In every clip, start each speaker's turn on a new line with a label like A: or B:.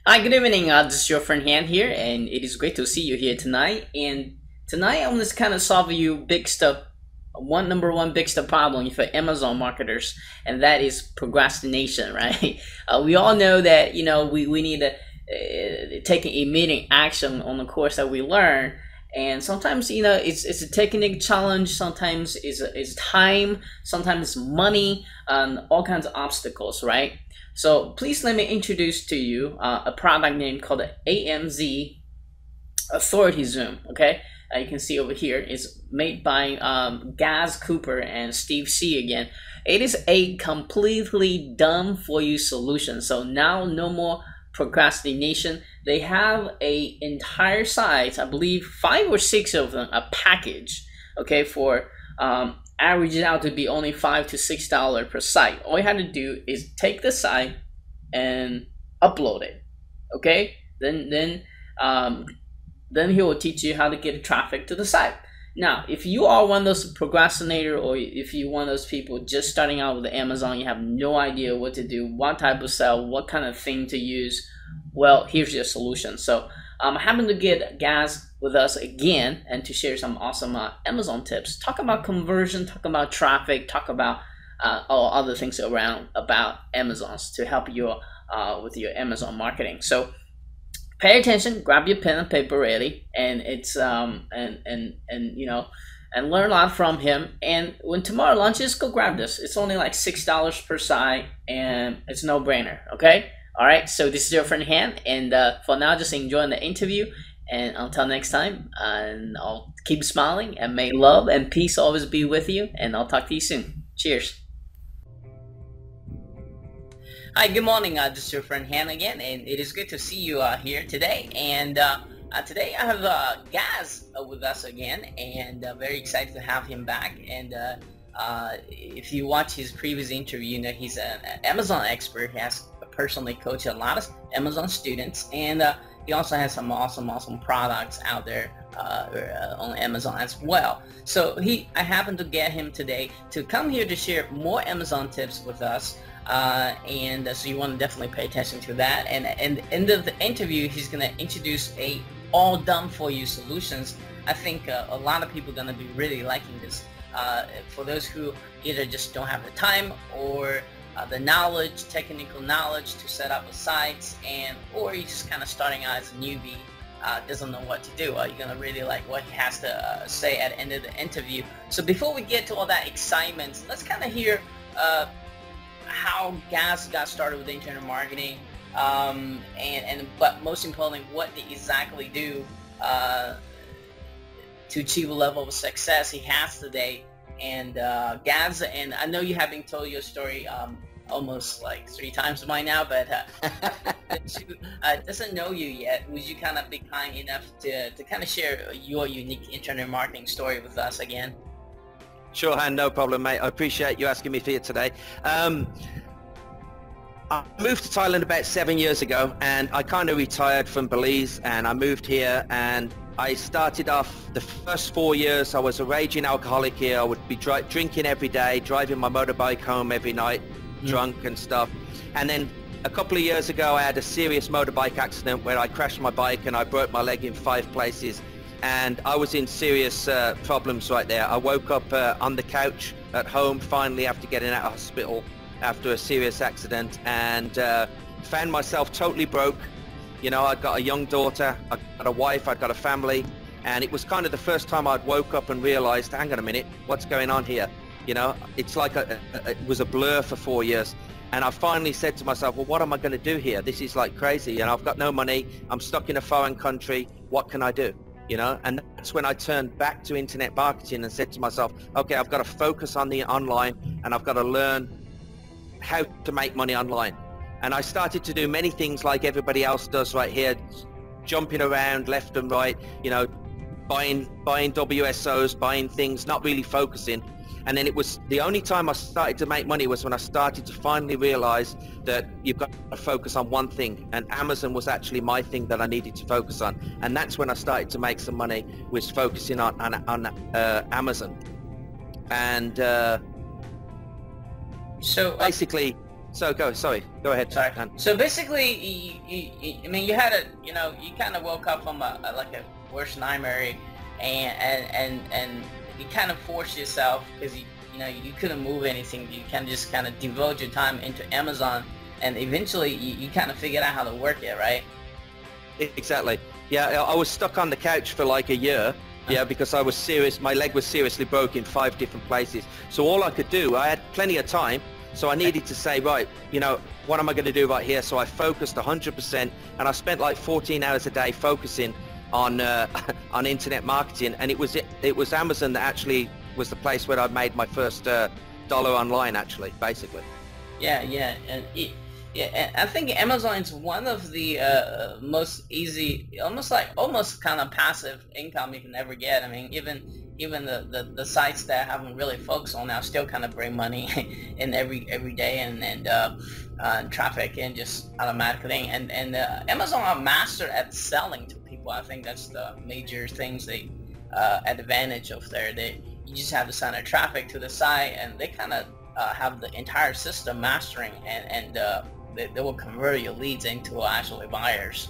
A: Hi, good evening. This is your friend Han here, and it is great to see you here tonight. And tonight, I'm just kind of solve you big stuff, number one big stuff problem for Amazon marketers, and that is procrastination. Right? We all know that we need to take immediate action on the course that we learn, and sometimes it's a technique challenge. Sometimes it's time. Sometimes it's money, and all kinds of obstacles. Right? So please let me introduce to you a product name called AMZ Authority Zone. Okay, you can see over here it's made by Gaz Cooper and Steve C again. It is a completely done for you solution. So now no more procrastination. They have a entire site, I believe 5 or 6 of them, a package. Okay, for averages out to be only $5 to $6 per site. All you have to do is take the site and upload it. Okay, then he will teach you how to get traffic to the site. Now, if you are one of those procrastinator, or if you're one of those people just starting out with Amazon, you have no idea what to do, what type of sell, what kind of thing to use, well, here's your solution. So I'm happy to get Gaz with us again and to share some awesome Amazon tips. Talk about conversion, talk about traffic, talk about all other things around about Amazons to help you with your Amazon marketing. So pay attention, grab your pen and paper ready, and it's and learn a lot from him. And when tomorrow launches, go grab this. It's only like $6 per site, and it's no brainer. Okay. All right, so this is your friend Han, and for now, just enjoying the interview. And until next time, and I'll keep smiling, and may love and peace always be with you. And I'll talk to you soon. Cheers. Hi, good morning. This is your friend Han again, and it is good to see you here today. And today I have Gaz with us again, and very excited to have him back. And if you watch his previous interview, you know he's an Amazon expert. He has personally coached a lot of Amazon students, and he also has some awesome products out there on Amazon as well. So I happened to get him today to come here to share more Amazon tips with us, and so you want to definitely pay attention to that. And at the end of the interview, he's going to introduce a all done for you solutions. I think a lot of people are going to be really liking this. For those who either just don't have the time or the knowledge, technical knowledge to set up a site, or you're just kind of starting out as a newbie, doesn't know what to do. You're gonna really like what he has to say at the end of the interview. So before we get to all that excitement, let's kind of hear how Gaz got started with internet marketing, but most importantly, what they exactly do to achieve a level of success he has today. And Gaz, and I know you have been told your story almost like 3 times by now, but doesn't know you yet. Would you kind of be kind enough to kind of share your unique internet marketing story with us again?
B: Sure, Han, no problem, mate. I appreciate you asking me for you today. I moved to Thailand about 7 years ago, and I kind of retired from Belize, and I moved here, and I started off the first 4 years. I was a raging alcoholic here. I would be drinking every day, driving my motorbike home every night, drunk and stuff. And then a couple of years ago, I had a serious motorbike accident where I crashed my bike and I broke my leg in 5 places. And I was in serious problems right there. I woke up on the couch at home finally after getting out of hospital after a serious accident, and found myself totally broke. You know, I'd got a young daughter, I'd got a wife, I'd got a family, and it was kind of the first time I'd woke up and realized, hang on a minute, what's going on here? You know, it's like it was a blur for 4 years. And I finally said to myself, well, what am I going to do here? This is like crazy, and I've got no money, I'm stuck in a foreign country, what can I do? You know, and that's when I turned back to internet marketing and said to myself, okay, I've got to focus on the online, and I've got to learn how to make money online. And I started to do many things like everybody else does right here, jumping around left and right, you know, buying WSOs, buying things, not really focusing. And then it was the only time I started to make money was when I started to finally realize that you've got to focus on one thing, and Amazon was actually my thing that I needed to focus on. And that's when I started to make some money, was focusing on Amazon. And so basically, So sorry, go ahead.
A: Sorry.
B: Dan.
A: So basically, I mean, you had a, you know, you kind of woke up from like a worst nightmare, and you kind of forced yourself because you know you couldn't move anything. You can just kind of devote your time into Amazon, and eventually you kind of figured out how to work it, right?
B: Exactly. Yeah, I was stuck on the couch for like a year. Yeah, because I was serious. My leg was seriously broke in 5 different places. So all I could do, I had plenty of time. So I needed to say, right, you know, what am I going to do right here? So I focused 100%, and I spent like 14 hours a day focusing on on internet marketing. And it was Amazon that actually was the place where I made my first dollar online, actually, basically.
A: Yeah, yeah, and I think Amazon is one of the most easy, almost kind of passive income you can ever get. I mean, even the sites that I haven't really focused on now still kind of bring money in every day, and traffic and just automatically. And Amazon are master at selling to people. I think that's the major things they advantage of there. You just have to send a traffic to the site, and they kind of have the entire system mastering, and they will convert your leads into actually buyers.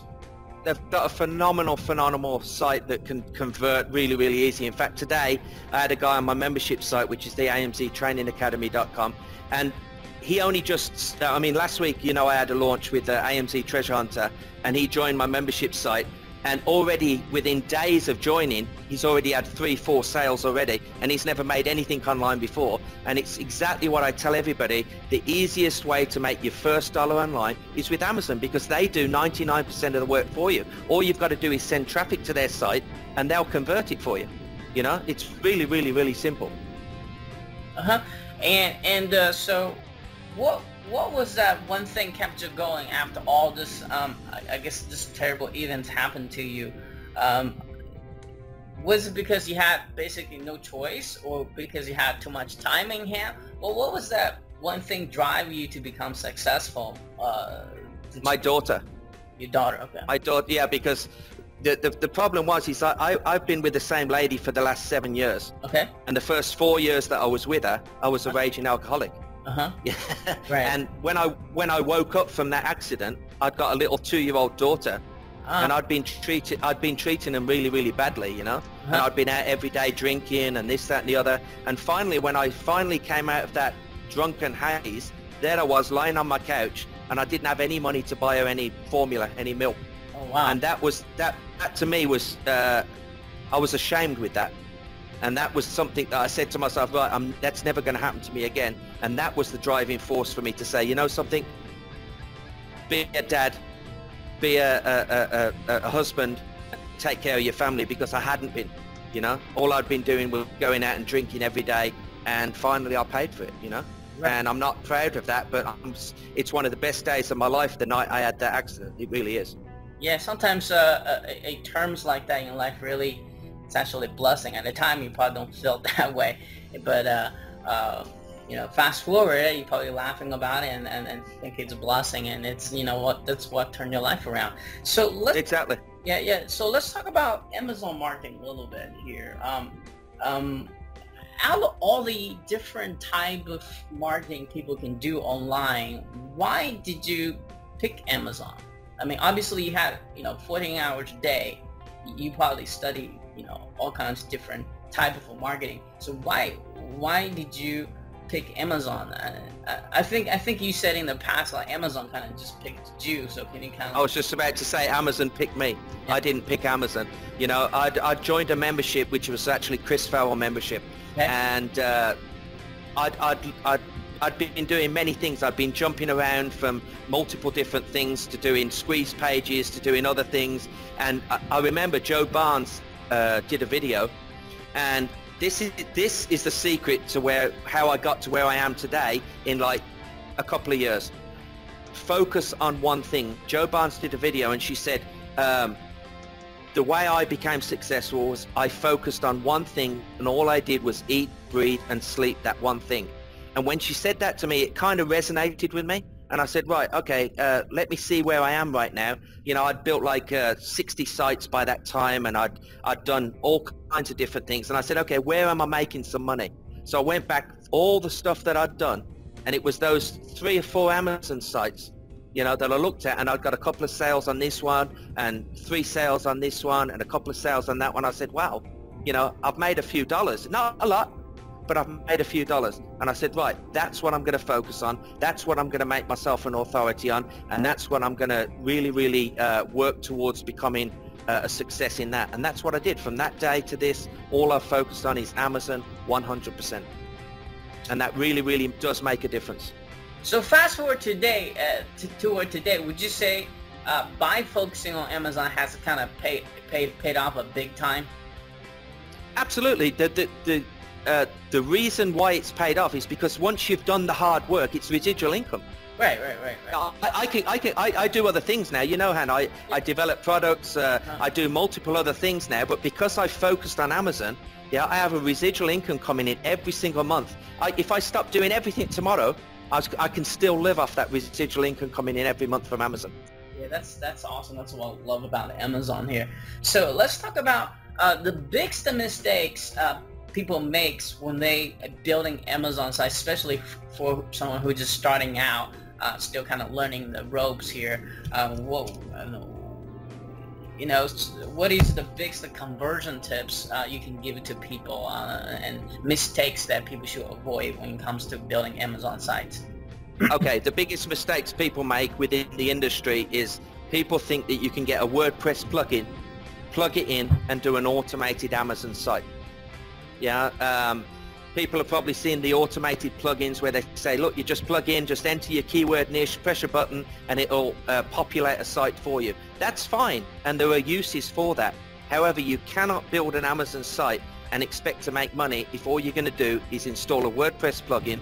B: They've got a phenomenal site that can convert really, really easy. In fact, today I had a guy on my membership site, which is the AMZtrainingacademy.com, and he only just, I mean, last week, you know, I had a launch with AMZ Treasure Hunter, and he joined my membership site, and already within days of joining, he's already had 3-4 sales already, and he's never made anything online before. And it's exactly what I tell everybody: the easiest way to make your first dollar online is with Amazon, because they do 99% of the work for you. All you've got to do is send traffic to their site, and they'll convert it for you. You know, it's really, really, really simple.
A: So what was that one thing kept you going after all this, I guess this terrible events happened to you? Was it because you had basically no choice, or because you had too much time in hand? Well, what was that one thing drive you to become successful?
B: My daughter.
A: Your daughter, okay.
B: My daughter, yeah, because the problem was, I've been with the same lady for the last 7 years.
A: Okay.
B: And the first 4 years that I was with her, I was a raging alcoholic. Yeah.
A: Right.
B: And when I woke up from that accident, I'd got a little 2-year-old daughter, and I'd been treating them really, really badly, you know. And I'd been out every day drinking and this, that, and the other. And finally, when I finally came out of that drunken haze, there I was lying on my couch, and I didn't have any money to buy her any formula, any milk.
A: Oh wow.
B: And that to me was, I was ashamed with that. And that was something that I said to myself, right, that's never going to happen to me again. And that was the driving force for me to say, you know something, be a dad, be a husband, take care of your family, because I hadn't been, you know. All I'd been doing was going out and drinking every day, and finally I paid for it, you know. Right. And I'm not proud of that, but it's one of the best days of my life, the night I had that accident. It really is. Yeah,
A: sometimes terms like that in life really, it's actually a blessing. At the time, you probably don't feel that way, but you know, fast forward, you're probably laughing about it and think it's a blessing, and it's, you know what, that's what turned your life around. So let's
B: exactly.
A: Yeah. So let's talk about Amazon marketing a little bit here. Out of all the different type of marketing people can do online, why did you pick Amazon? I mean, obviously you had, you know, 14 hours a day. You probably study, you know, all kinds of different type of marketing. So why did you pick Amazon? I think you said in the past, like, Amazon kind of just picked you. So can you kind of...
B: I was just about to say Amazon picked me. Yeah. I didn't pick Amazon. You know, I joined a membership which was actually Chris Farrell membership. Okay. And I'd been doing many things. I'd been jumping around from multiple different things to doing squeeze pages to doing other things. And I remember Joe Barnes did a video, and this is the secret to how I got to where I am today in like a couple of years. Focus on one thing. Joe Barnes did a video, and she said, the way I became successful was I focused on one thing, and all I did was eat, breathe, and sleep that one thing. And when she said that to me, it kind of resonated with me. And I said, right, okay, let me see where I am right now. You know, I'd built like 60 sites by that time, and I'd done all kinds of different things. And I said, okay, where am I making some money? So I went back, all the stuff that I'd done, And it was those 3 or 4 Amazon sites, you know, that I looked at, and I've got a couple of sales on this one and 3 sales on this one and a couple of sales on that one. I said, wow, you know, I've made a few dollars. Not a lot, but I've made a few dollars. And I said, right, that's what I'm going to focus on. That's what I'm going to make myself an authority on. And that's what I'm going to really, really work towards becoming a success in that. And that's what I did. From that day to this, all I've focused on is Amazon 100%. And that really, really does make a difference.
A: So fast forward today, today, would you say by focusing on Amazon has kind of paid off a big time?
B: Absolutely. The reason why it's paid off is because once you've done the hard work, it's residual income.
A: Right.
B: I do other things now, you know, Han. I develop products, I do multiple other things now, but because I focused on Amazon, yeah, I have a residual income coming in every single month. If I stop doing everything tomorrow, I can still live off that residual income coming in every month from Amazon.
A: Yeah, that's awesome. That's what I love about Amazon here. So let's talk about the biggest mistakes people makes when they building Amazon sites, especially for someone who's just starting out, still kind of learning the ropes here. You know, what is the biggest conversion tips you can give to people and mistakes that people should avoid when it comes to building Amazon sites?
B: Okay, the biggest mistakes people make within the industry is people think that you can get a WordPress plugin, plug it in, and do an automated Amazon site. Yeah, people have probably seen the automated plugins where they say, look, you just plug in, just enter your keyword niche, press a button, and it'll populate a site for you. That's fine, and there are uses for that. However, you cannot build an Amazon site and expect to make money if all you're going to do is install a WordPress plugin,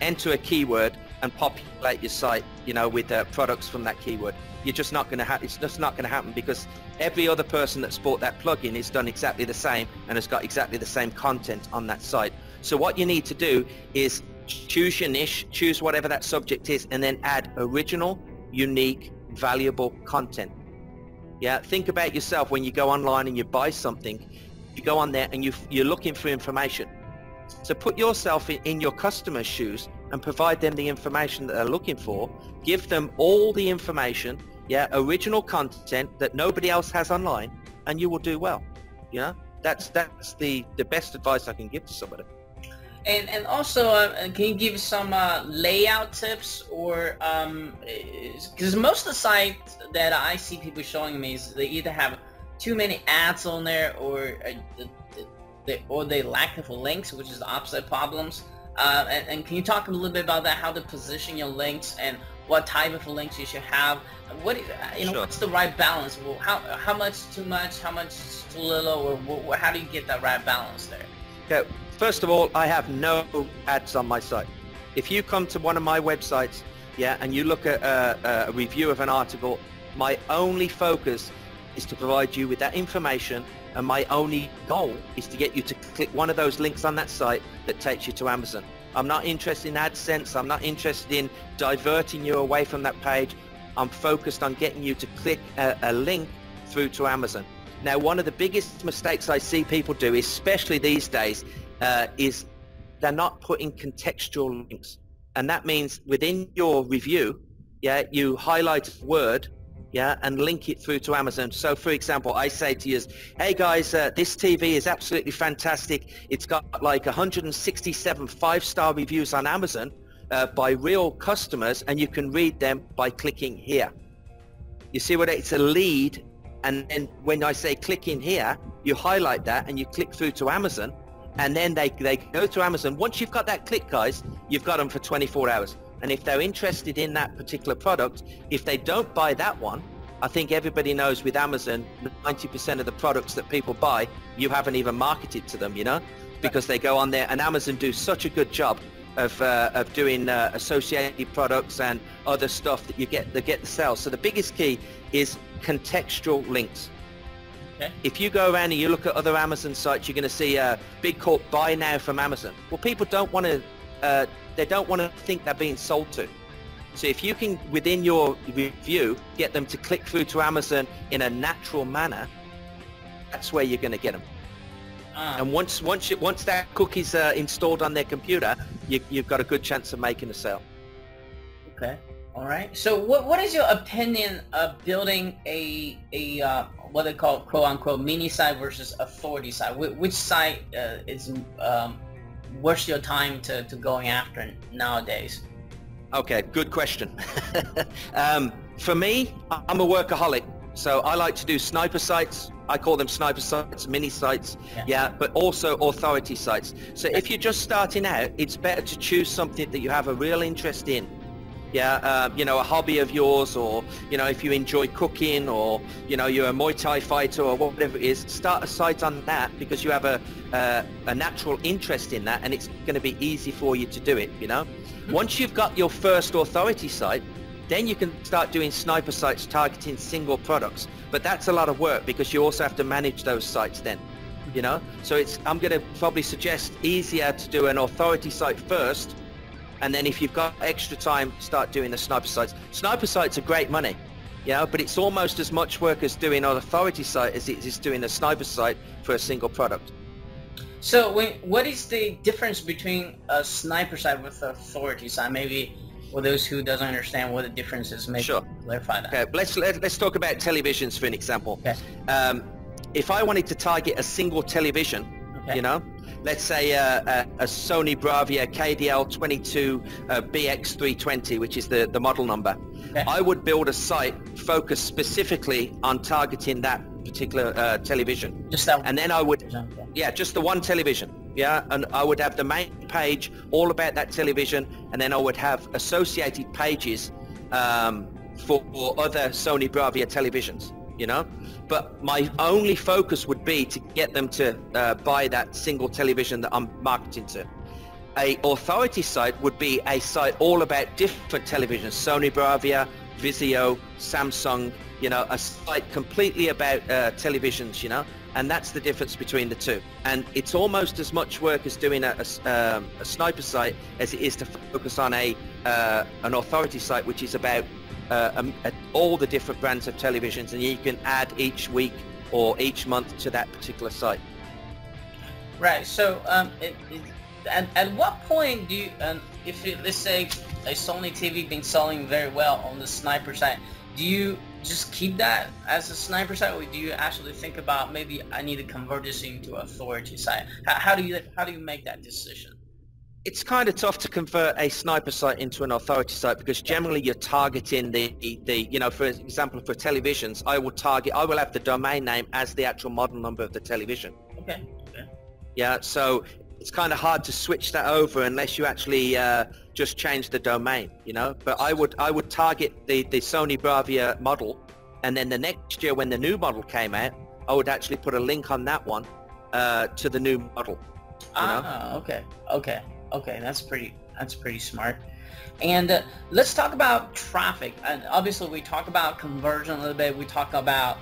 B: enter a keyword, and populate your site, you know, with products from that keyword. You're just not going to it's just not going to happen, because every other person that's bought that plugin has done exactly the same and has got exactly the same content on that site. So what you need to do is choose your niche, choose whatever that subject is, and then add original, unique, valuable content. Yeah, think about yourself when you go online and you buy something. You go on there and you're looking for information. So put yourself in your customer's shoes and provide them the information that they're looking for. Give them all the information, yeah, original content that nobody else has online, and you will do well. You know, that's the best advice I can give to somebody.
A: And also, can you give some layout tips, or because most of the sites that I see people showing me is they either have too many ads on there, or they lack of links, which is the opposite problems. And can you talk a little bit about that? How to position your links and what type of links you should have? What you know, sure. What's the right balance? Well, how much too much? How much too little? Or how do you get that right balance there?
B: Okay. First of all, I have no ads on my site. If you come to one of my websites, yeah, and you look at a review of an article, my only focus is to provide you with that information, and my only goal is to get you to click one of those links on that site that takes you to Amazon. I'm not interested in AdSense. I'm not interested in diverting you away from that page. I'm focused on getting you to click a link through to Amazon. Now, one of the biggest mistakes I see people do, especially these days, is they're not putting contextual links. And that means within your review, yeah, you highlight a word, yeah, and link it through to Amazon. So for example, I say to you, hey guys, this TV is absolutely fantastic. It's got like 167 5-star reviews on Amazon by real customers, and you can read them by clicking here. You see what it's a lead, and then when I say click in here, you highlight that and you click through to Amazon, and then they go to Amazon. Once you've got that click, guys, you've got them for 24 hours. And if they're interested in that particular product, if they don't buy that one, I think everybody knows with Amazon, 90% of the products that people buy, you haven't even marketed to them, you know, because they go on there, and Amazon do such a good job of doing associated products and other stuff that get the sales. So the biggest key is contextual links. Okay. If you go around and you look at other Amazon sites, you're going to see a big quote, buy now from Amazon. Well, people don't want to, they don't want to think they're being sold to. So if you can, within your review, get them to click through to Amazon in a natural manner, that's where you're going to get them. And once that cookie's installed on their computer, you've got a good chance of making a sale.
A: Okay. All right. So what is your opinion of building a what they call quote unquote mini site versus authority site? Which site is worth your time to going after nowadays?
B: Okay, good question. For me, I'm a workaholic, so I like to do sniper sites. I call them sniper sites, mini sites, yeah, but also authority sites. So if you're just starting out, it's better to choose something that you have a real interest in. Yeah, you know, a hobby of yours, or, you know, if you enjoy cooking, or, you know, you're a Muay Thai fighter or whatever it is, start a site on that because you have a natural interest in that, and it's going to be easy for you to do it, you know. Once you've got your first authority site, then you can start doing sniper sites targeting single products. But that's a lot of work because you also have to manage those sites then, you know. So I'm going to probably suggest easier to do an authority site first, and then if you've got extra time, start doing the sniper sites. Sniper sites are great money, you know, but it's almost as much work as doing an authority site as it is doing a sniper site for a single product.
A: So what is the difference between a sniper site with an authority site? Maybe for those who doesn't understand what the difference is, maybe clarify that.
B: Okay, let's talk about televisions for an example.
A: Okay.
B: If I wanted to target a single television, you know, let's say a Sony Bravia KDL22 BX320, which is the model number, I would build a site focused specifically on targeting that particular television.
A: Just that.
B: And then I would, just the one television. Yeah, and I would have the main page all about that television, and then I would have associated pages for other Sony Bravia televisions, you know. But my only focus would be to get them to buy that single television that I'm marketing to. A authority site would be a site all about different televisions, Sony Bravia, Vizio, Samsung, you know, a site completely about televisions, you know, and that's the difference between the two. And it's almost as much work as doing a sniper site as it is to focus on an authority site, which is about all the different brands of televisions, and you can add each week or each month to that particular site.
A: Right. So at what point do you, let's say a Sony TV been selling very well on the sniper site, do you just keep that as a sniper site, or do you actually think about maybe I need to convert this into authority site? How do you make that decision?
B: It's kind of tough to convert a sniper site into an authority site because generally you're targeting the you know, for example, for televisions, I will have the domain name as the actual model number of the television.
A: Okay.
B: Yeah, so it's kind of hard to switch that over unless you actually just change the domain, you know. But I would target the Sony Bravia model, and then the next year when the new model came out, I would actually put a link on that one to the new model.
A: Okay, that's pretty smart. And let's talk about traffic. And obviously we talk about conversion a little bit. We talk about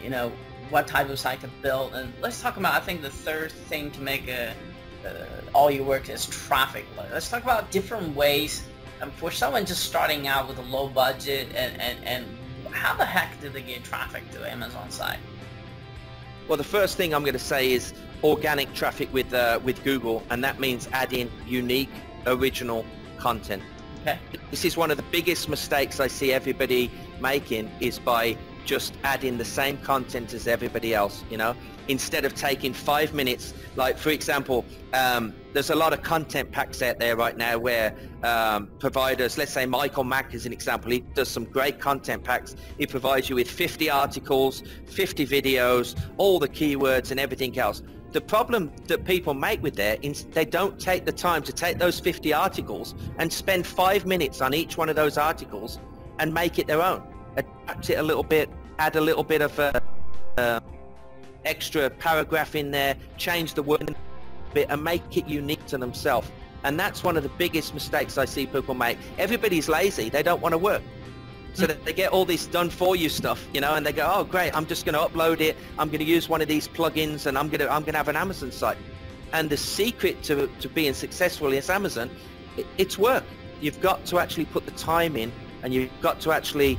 A: you know, what type of site to build, and let's talk about, I think the third thing to make all your work is traffic. Let's talk about different ways for someone just starting out with a low budget, and how the heck did they get traffic to Amazon site?
B: Well, the first thing I'm going to say is organic traffic with Google, and that means adding unique, original content.
A: Okay.
B: This is one of the biggest mistakes I see everybody making, is by just adding the same content as everybody else, you know, instead of taking 5 minutes. Like, for example, there's a lot of content packs out there right now where providers, let's say Michael Mack is an example, he does some great content packs. He provides you with 50 articles, 50 videos, all the keywords and everything else. The problem that people make with that is they don't take the time to take those 50 articles and spend 5 minutes on each one of those articles and make it their own. Adapt it a little bit, add a little bit of extra paragraph in there, change the word a bit, and make it unique to themselves. And that's one of the biggest mistakes I see people make. Everybody's lazy. They don't want to work. So that they get all this done for you stuff, you know, and they go, oh great, I'm just going to upload it, I'm going to use one of these plugins, and I'm going to have an Amazon site. And the secret to being successful is Amazon, it's work. You've got to actually put the time in, and you've got to actually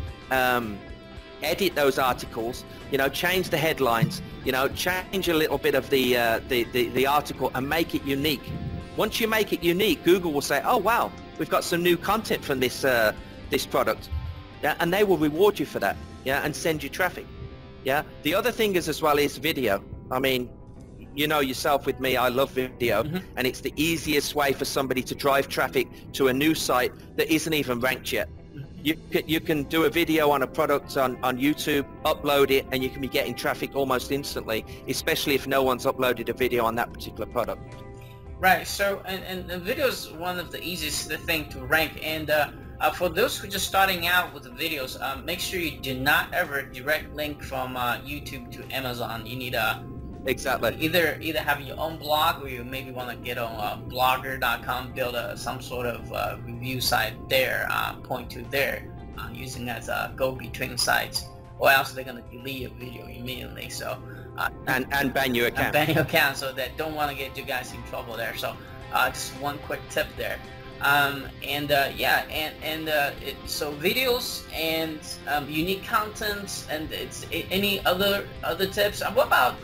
B: edit those articles, you know, change the headlines, you know, change a little bit of the article and make it unique. Once you make it unique, Google will say, oh wow, we've got some new content from this this product, yeah, and they will reward you for that, yeah, and send you traffic. Yeah. The other thing is as well is video. I mean, you know yourself with me, I love video, and it's the easiest way for somebody to drive traffic to a new site that isn't even ranked yet. You can do a video on a product on YouTube, upload it, and you can be getting traffic almost instantly, especially if no one's uploaded a video on that particular product.
A: Right. So, and the video is one of the easiest thing to rank. And for those who are just starting out with the videos, make sure you do not ever direct link from YouTube to Amazon. You need
B: exactly
A: either have your own blog, or you maybe want to get on blogger.com, build some sort of review site there, point to there, using as a go-between sites, or else they're going to delete your video immediately. So
B: and ban your account.
A: Ban your account, so that don't want to get you guys in trouble there. So just one quick tip there. So videos and unique content, and it's any other tips. What about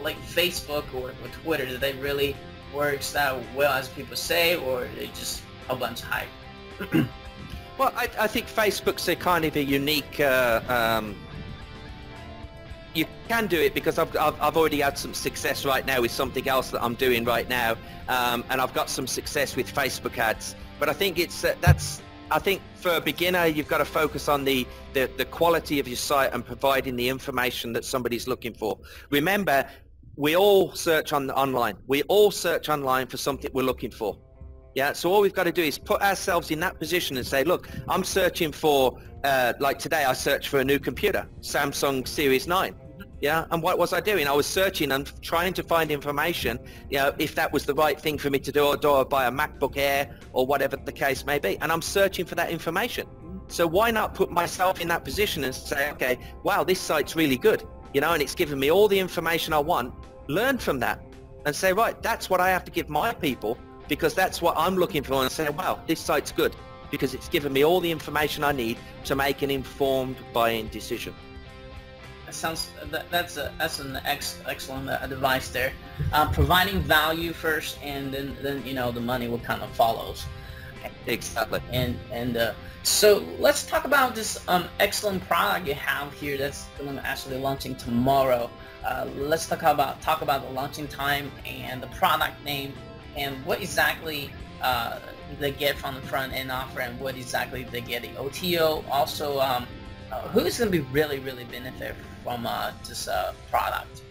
A: like Facebook or Twitter? Do they really works that well as people say, or they just a bunch of hype?
B: Well, I think Facebook's a kind of a unique. You can do it because I've already had some success right now with something else that I'm doing right now, and I've got some success with Facebook ads. But I think it's I think for a beginner, you've got to focus on the quality of your site and providing the information that somebody's looking for. Remember, we all search online. We all search online for something we're looking for. Yeah, so all we've got to do is put ourselves in that position and say, look, I'm searching for, like today I searched for a new computer, Samsung Series 9. Yeah, and what was I doing? I was searching and trying to find information, you know, if that was the right thing for me to do, or buy a MacBook Air or whatever the case may be. And I'm searching for that information. So why not put myself in that position and say, okay, wow, this site's really good, you know, and it's giving me all the information I want. Learn from that and say, right, that's what I have to give my people, because that's what I'm looking for, and say, wow, this site's good because it's given me all the information I need to make an informed buying decision.
A: That's an excellent advice there. Providing value first, and then you know the money will kind of follows.
B: Exactly.
A: And so let's talk about this excellent product you have here that's going to actually launching tomorrow. Let's talk about the launching time and the product name, and what exactly they get from the front end offer, and what exactly they get the OTO. Also, who's going to be really benefit from this product?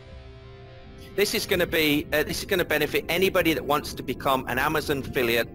B: This is going to benefit anybody that wants to become an Amazon affiliate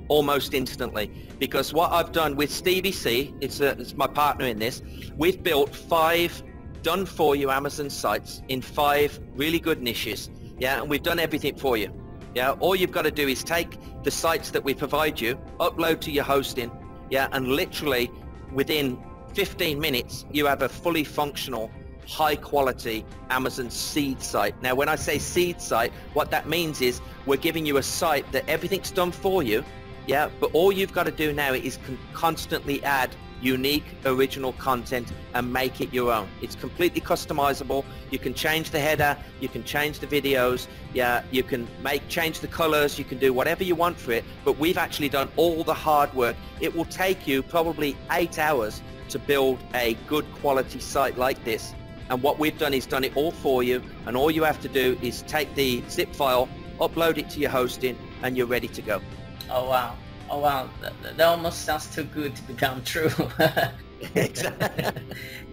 B: almost instantly, because what I've done with Stevie C, it's my partner in this, we've built 5 done-for-you Amazon sites in 5 really good niches, yeah, and we've done everything for you. Yeah, all you've got to do is take the sites that we provide you, upload to your hosting, yeah, and literally within 15 minutes you have a fully functional, high quality Amazon seed site. Now when I say seed site, what that means is we're giving you a site that everything's done for you, yeah, but all you've got to do now is constantly add unique original content and make it your own. It's completely customizable. You can change the header, you can change the videos, yeah, you can change the colors, you can do whatever you want for it, but we've actually done all the hard work. It will take you probably 8 hours to build a good quality site like this, and what we've done is done it all for you, and all you have to do is take the zip file, upload it to your hosting, and you're ready to go.
A: Oh wow. Oh wow, that almost sounds too good to become true.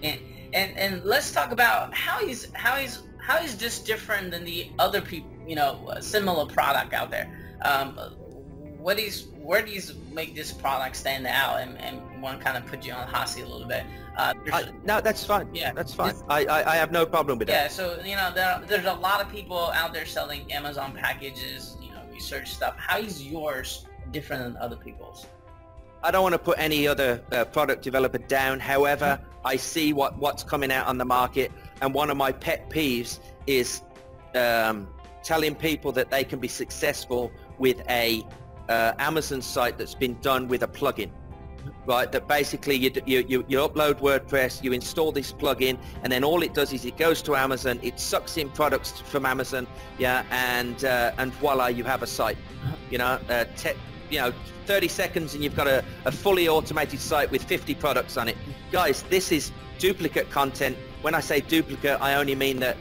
A: and let's talk about how is this different than the other people, you know, similar product out there. Where do you make this product stand out, and want to kind of put you on the hot seat a little bit?
B: No, that's fine. Yeah, that's fine. I have no problem with that.
A: Yeah, so you know there's a lot of people out there selling Amazon packages, you know, research stuff. How is yours different than other people's?
B: I don't want to put any other product developer down. However, I see what's coming out on the market, and one of my pet peeves is telling people that they can be successful with a Amazon site that's been done with a plugin. right, that basically you upload WordPress, you install this plugin, and then all it does is it goes to Amazon, it sucks in products from Amazon, yeah, and voila, you have a site. You know, 30 seconds and you've got a fully automated site with 50 products on it. Guys, this is duplicate content. When I say duplicate, I only mean that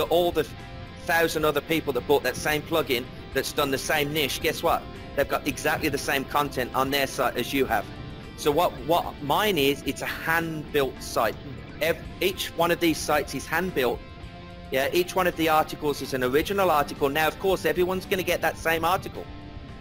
B: all the 1,000 other people that bought that same plugin that's done the same niche, guess what? They've got exactly the same content on their site as you have. So what mine is, it's a hand-built site. Each one of these sites is hand-built. Yeah, each one of the articles is an original article. Now, of course, everyone's going to get that same article.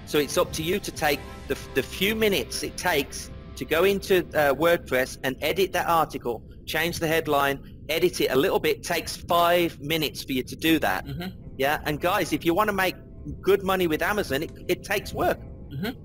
B: So it's up to you to take the few minutes it takes to go into WordPress and edit that article, change the headline, edit it a little bit. Takes 5 minutes for you to do that. Yeah, and guys, if you want to make good money with Amazon, it takes work.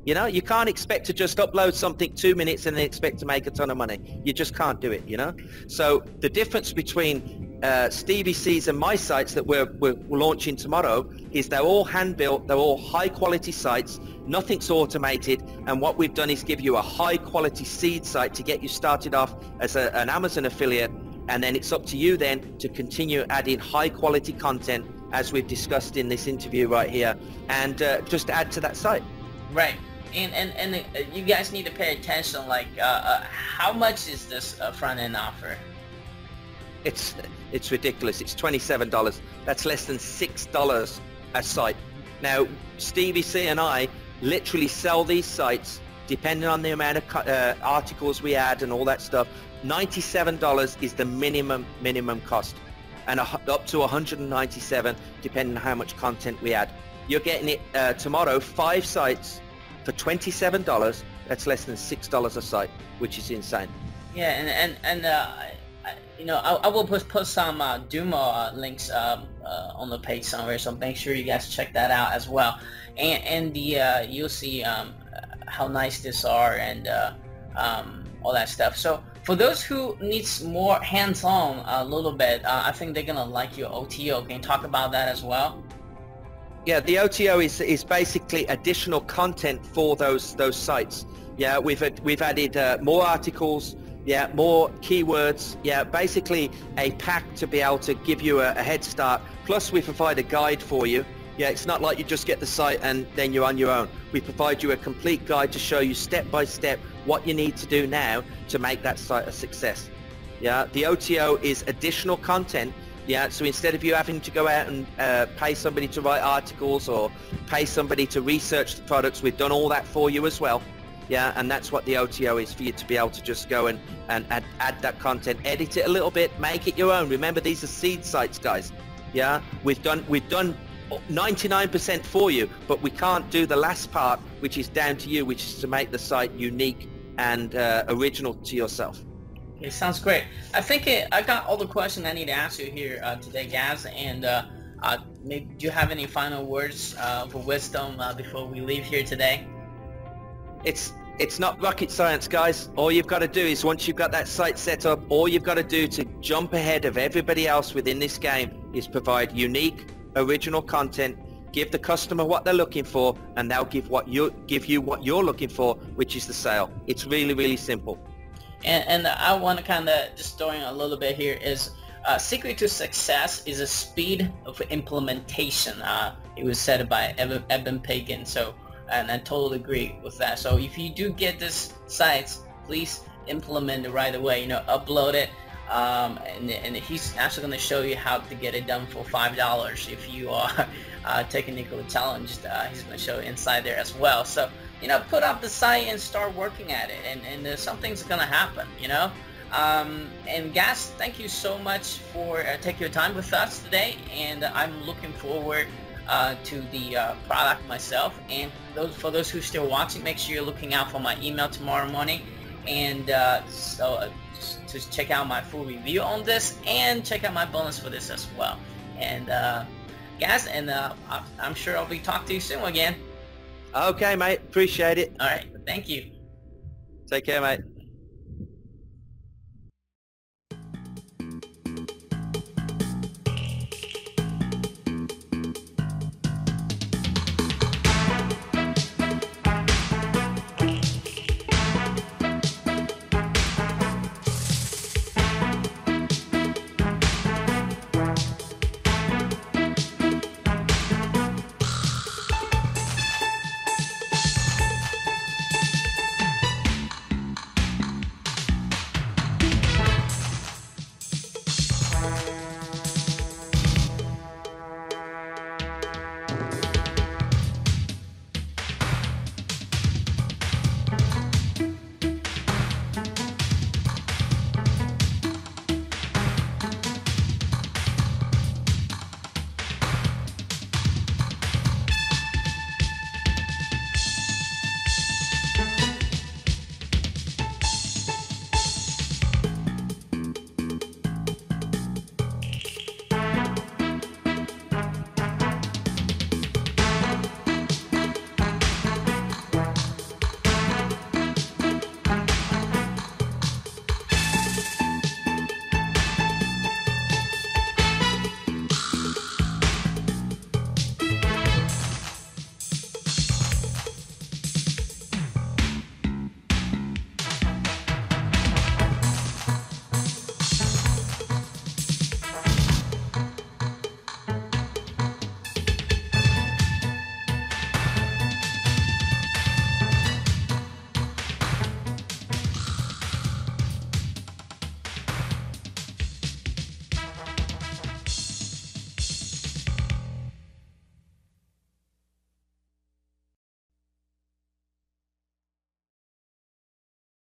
B: You know, you can't expect to just upload something 2 minutes and then expect to make a ton of money. You just can't do it, you know. So the difference between Stevie C's and my sites that we're launching tomorrow is they're all hand-built, they're all high-quality sites, nothing's automated, and what we've done is give you a high-quality seed site to get you started off as an Amazon affiliate, and then it's up to you then to continue adding high-quality content as we've discussed in this interview right here, and just add to that site.
A: Right, and you guys need to pay attention. Like, how much is this front-end offer?
B: It's ridiculous. It's $27. That's less than $6 a site. Now, Stevie C and I literally sell these sites depending on the amount of articles we add and all that stuff. $97 is the minimum cost, and up to $197 depending on how much content we add. You're getting it tomorrow, 5 sites for $27. That's less than $6 a site, which is insane.
A: Yeah, and you know, I will put some Dumo links on the page somewhere, so make sure you guys check that out as well. And you'll see how nice these are and all that stuff. So for those who needs more hands-on a little bit, I think they're gonna like your OTO. Can you talk about that as well?
B: Yeah, the OTO is basically additional content for those sites. Yeah, we've added more articles. Yeah, more keywords. Yeah, basically a pack to be able to give you a head start. Plus we provide a guide for you. Yeah, it's not like you just get the site and then you're on your own. We provide you a complete guide to show you step by step what you need to do now to make that site a success. Yeah, the OTO is additional content. Yeah, so instead of you having to go out and pay somebody to write articles or pay somebody to research the products, we've done all that for you as well. Yeah, and that's what the OTO is, for you to be able to just go and add that content, edit it a little bit, make it your own. Remember, these are seed sites, guys. Yeah, we've done 99% for you, but we can't do the last part, which is down to you, which is to make the site unique and original to yourself.
A: Okay, sounds great. I think I got all the questions I need to ask you here today, Gaz. And maybe, do you have any final words for wisdom before we leave here today?
B: It's not rocket science, guys. All you've got to do is, once you've got that site set up, all you've got to do to jump ahead of everybody else within this game is provide unique, original content, give the customer what they're looking for, and they'll give you what you're looking for, which is the sale. It's really, really simple.
A: And I want to kind of just throw in a little bit here is secret to success is a speed of implementation. It was said by Eben Pagan. So, and I totally agree with that. So if you do get this sites, please implement it right away. You know, upload it, and he's actually going to show you how to get it done for $5. If you are technically challenged, he's going to show you inside there as well. So, you know, put up the site and start working at it, and something's going to happen, you know. And Gaz, thank you so much for taking your time with us today, and I'm looking forward to the product myself. And for those who are still watching, make sure you're looking out for my email tomorrow morning, and just check out my full review on this, and check out my bonus for this as well. And Gaz, and I'm sure I'll be talking to you soon again.
B: Okay, mate. Appreciate it.
A: All right. Thank you.
B: Take care, mate.